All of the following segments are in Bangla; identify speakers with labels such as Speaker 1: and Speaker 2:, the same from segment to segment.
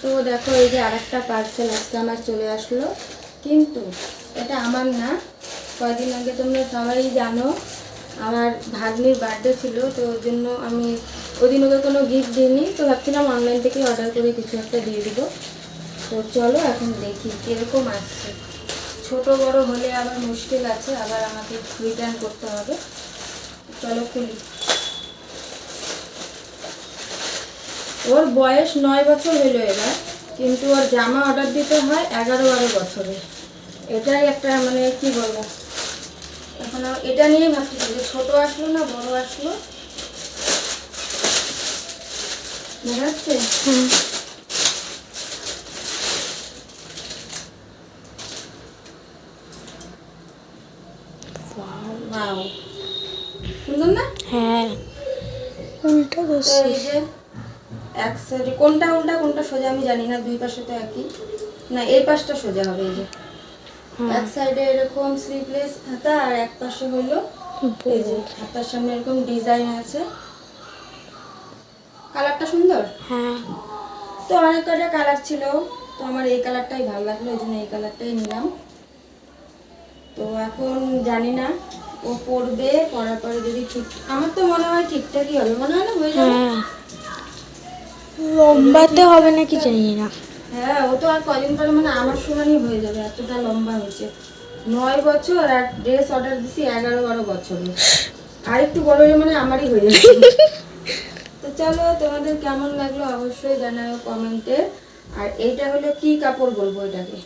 Speaker 1: তো দেখো এই যে আরেকটা পার্সেল আজকে আমার চলে আসলো, কিন্তু এটা আমার না। কয়েকদিন আগে তোমরা সবাই জানো আমার ভাগ্নির বার্থডে ছিল, তো ওর জন্য আমি ওদিন ওকে কোনো গিফট দিইনি, তো ভাবছিলাম অনলাইন থেকে অর্ডার করে কিছু একটা দিয়ে দিব। তো চলো এখন দেখি কীরকম আসছে। ছোট বড় হলে আবার মুশকিল আছে, আবার আমাকে রিটার্ন করতে হবে। চলো খুলি। ওর বয়স 9 বছর হলো এবার, কিন্তু ওর জামা অর্ডার দিতে হয় 11-12 বছরের। এটাই একটা মানে কি বলবো, এখন এটা নিয়েই ভাবতেছি যে ছোট আসলো না বড় আসলো। দেখা যাচ্ছে? ওয়াও, সুন্দর না?
Speaker 2: হ্যাঁ, উল্টা
Speaker 1: তো এই যে এক সাইডে কোনটা উল্টা কোনটা সোজা আমি জানি না, দুই পাশে তো একই না, এই পাশটা সোজা হবে। এই যে এক সাইডে এরকম স্লিভলেস হাতা আর এক পাশে হলো এই যে হাতার সামনে এরকম ডিজাইন আছে। কালারটা সুন্দর।
Speaker 2: হ্যাঁ,
Speaker 1: তো অনেক কটা কালার ছিল, তো আমার এই কালারটাই ভালো লাগলো, এই জন্য এই কালারটাই নিলাম। তো এখন জানি না ও পরবে, পরার পরে যদি ঠিক, আমার তো মনে হয় ঠিকঠাকই হবে, মনে হয় না হয়ে যাবে।
Speaker 2: হ্যাঁ, লম্বাতে হবে নাকি জানি না।
Speaker 1: হ্যাঁ, ও তো আর কদিন পরে মানে আমার সমানই হয়ে যাবে, এতটা লম্বা হয়েছে। 9 বছর আর ড্রেস অর্ডার দিছি 11-12 বছরে, আর একটু বড় হলে মানে আমারই হয়ে যাবে। তো চলো, তোমাদের কেমন লাগলো অবশ্যই জানাও কমেন্টে। আর এইটা হলো কি কাপড় বলবো এটাকে,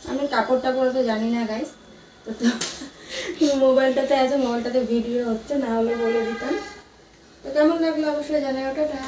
Speaker 1: আমি কাপড়টা পরে তো জানি না গাইস। তো মোবাইলটাতে আছে, মোবাইলটাতে ভিডিও হচ্ছে, না হলে বলে দিতাম। তো কেমন লাগলো অবশ্যই জানাও। টাটা।